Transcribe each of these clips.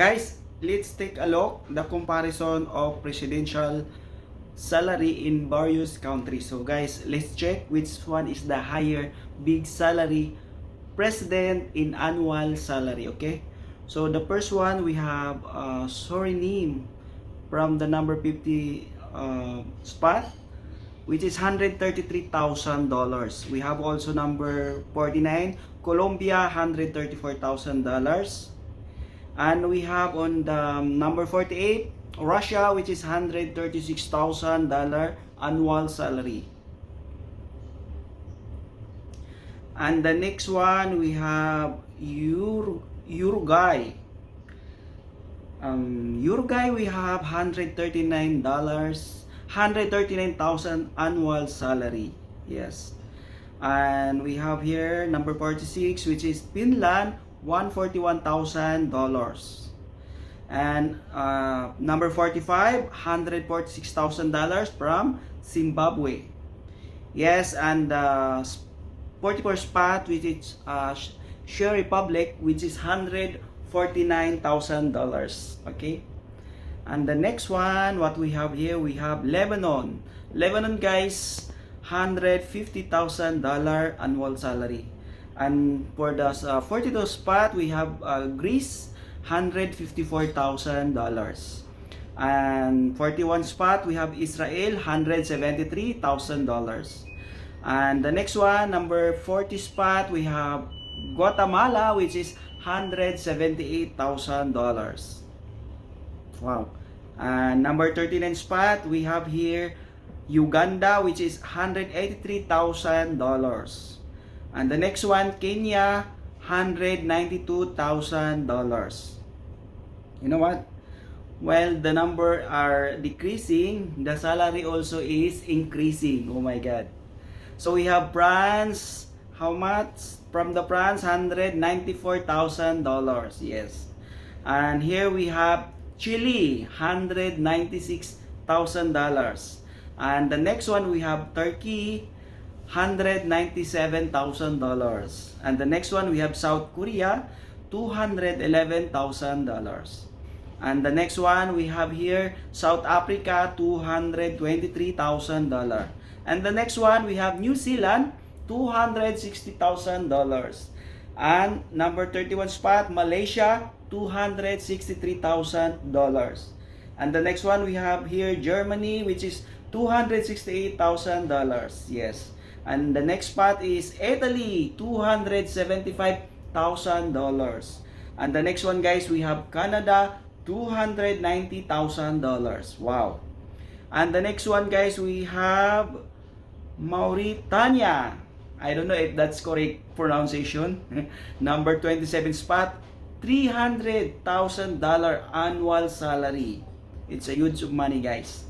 Guys, let's take a look the comparison of presidential salary in various countries. So guys, let's check which one is the higher big salary president in annual salary, okay? So the first one we have Suriname from the number 50 spot, which is $133,000. We have also number 49, Colombia, $134,000. And we have on the number 48, Russia, which is $136,000 annual salary. And the next one, we have Uruguay. Uruguay, we have $139,000 annual salary. Yes. And we have here number 46, which is Finland, $141,000. And number 45, $146,000 from Zimbabwe. Yes, and 44 spot, which is Czech Republic, which is $149,000. Okay. And the next one, what we have here, we have Lebanon. Lebanon, guys, $150,000 annual salary. And for the 42 spot, we have Greece, $154,000. And 41 spot, we have Israel, $173,000. And the next one, number 40 spot, we have Guatemala, which is $178,000. Wow. And number 39 spot, we have here Uganda, which is $183,000. And the next one, Kenya, $192,000. You know what? While the number are decreasing, the salary also is increasing. Oh my God. So we have France. How much? From the France, $194,000. Yes. And here we have Chile, $196,000. And the next one, we have Turkey, $197,000. And the next one, we have South Korea, $211,000. And the next one, we have here South Africa, $223,000. And the next one, we have New Zealand, $260,000. And number 31 spot, Malaysia, $263,000. And the next one, we have here Germany, which is $268,000. Yes. And the next spot is Italy, $275,000. And the next one, guys, we have Canada, $290,000. Wow. And the next one, guys, we have Mauritania. I don't know if that's correct pronunciation. Number 27 spot, $300,000 annual salary. It's a huge money, guys.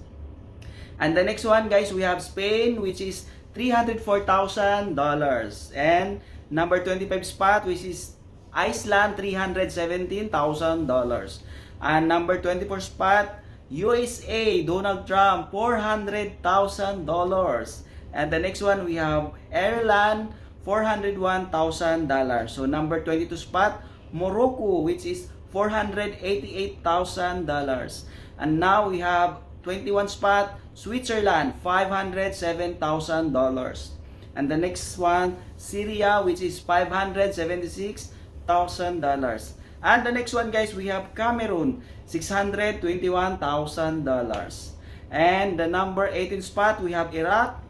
And the next one, guys, we have Spain, which is $304,000. And number 25 spot, which is Iceland, $317,000. And number 24 spot, USA, Donald Trump, $400,000. And the next one, we have Ireland, $401,000. So number 22 spot, Morocco, which is $488,000. And now we have 21 spot, Switzerland, $507,000. And the next one, Syria, which is $576,000. And the next one, guys, we have Cameroon, $621,000. And the number 18 spot, we have Iraq,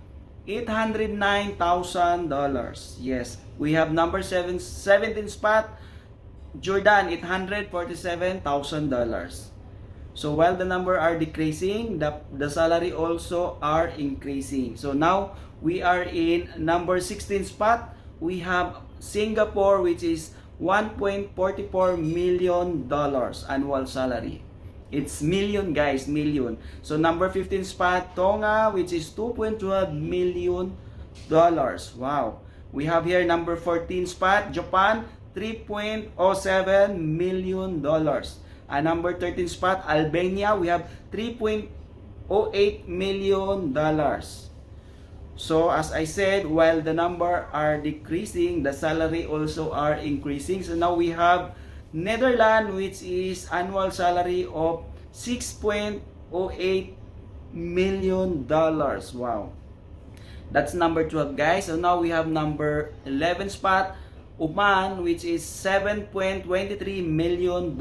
$809,000. Yes. We have number 17 spot, Jordan, $847,000. So while the number are decreasing, the salary also are increasing. So now we are in number 16 spot. We have Singapore, which is $1.44 million annual salary. It's million, guys, million. So number 15 spot, Tonga, which is $2.12 million. Wow. We have here number 14 spot, Japan, $3.07 million. And number 13 spot, Albania, we have $3.08 million. So as I said, while the number are decreasing, the salary also are increasing. So now we have Netherlands, which is annual salary of $6.08 million. Wow. That's number 12, guys. So now we have number 11 spot, Oman, which is $7.23 million.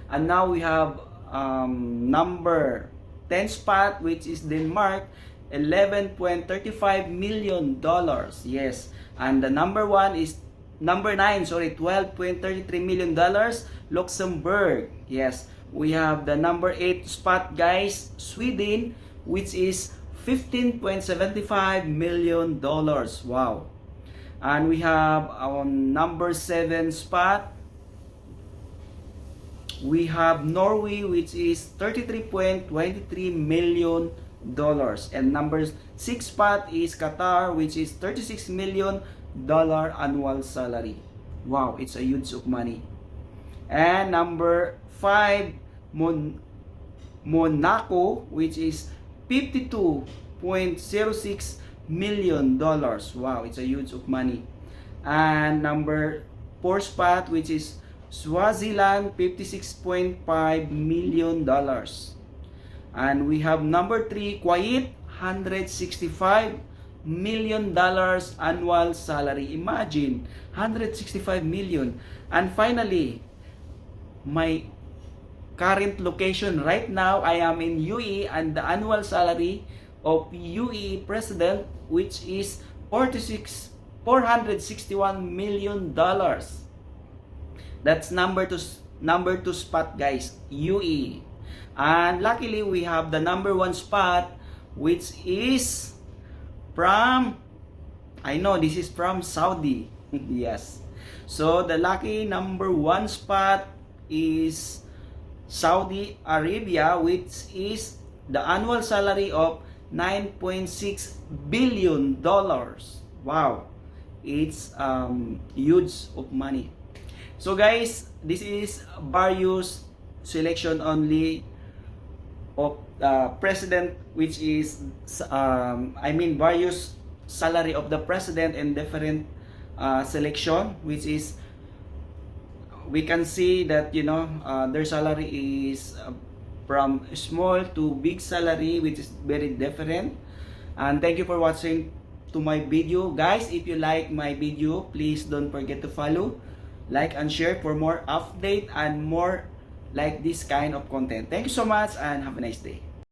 And now we have number 10 spot, which is Denmark, $11.35 million. Yes. And the number 9, $12.33 million, Luxembourg. Yes. We have the number 8 spot, guys, Sweden, which is $15.75 million. Wow. And we have our number 7 spot. We have Norway, which is $33.23 million. And number 6 spot is Qatar, which is $36 million annual salary. Wow, it's a huge of money. And number 5, Monaco, which is $52.06 million. Wow, it's a huge of money. And number 4 spot, which is Swaziland, $56.5 million. And we have number 3, Kuwait, $165 million annual salary. Imagine, $165 million. And finally, my current location right now, I am in UAE, and the annual salary of UAE president, which is $461 million. That's number 2 spot, guys, UAE. And luckily we have the number 1 spot, which is from, I know this is from Saudi. Yes. So the lucky number 1 spot is Saudi Arabia, which is the annual salary of $9.6 billion. Wow, it's huge of money. So guys, this is various selection only of president, which is various salary of the president and different selection, which is we can see that their salary is from small to big salary, which is very different. And thank you for watching to my video, guys. If you like my video, please don't forget to follow, like, and share for more update and more like this kind of content. Thank you so much and have a nice day.